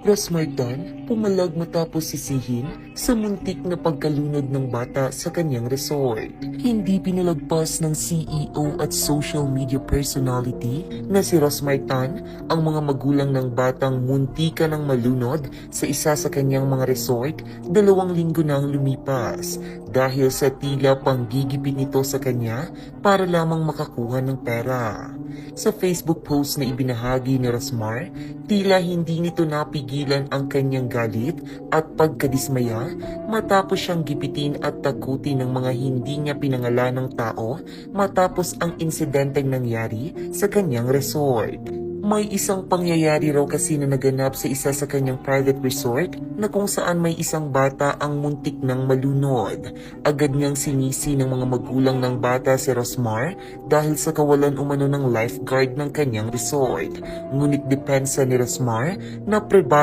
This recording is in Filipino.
Rasmartan pumalag matapos sisihin sa muntik na pagkalunod ng bata sa kanyang resort. Hindi pinalagpas ng CEO at social media personality na si Rasmartan ang mga magulang ng batang muntika ng malunod sa isa sa kanyang mga resort 2 linggo nang lumipas dahil sa tila panggigipit nito sa kanya para lamang makakuha ng pera. Sa Facebook post na ibinahagi ni Rasmar, tila hindi nito napigilan ang kanyang galit at pagkadismaya matapos siyang gipitin at takutin ng mga hindi niya pinangalanang tao matapos ang insidenteng nangyari sa kanyang resort. May isang pangyayari raw kasi na naganap sa isa sa kanyang private resort na kung saan may isang bata ang muntik ng malunod. Agad niyang sinisi ng mga magulang ng bata si Rosmar dahil sa kawalan umano ng lifeguard ng kanyang resort. Ngunit depensa ni Rosmar na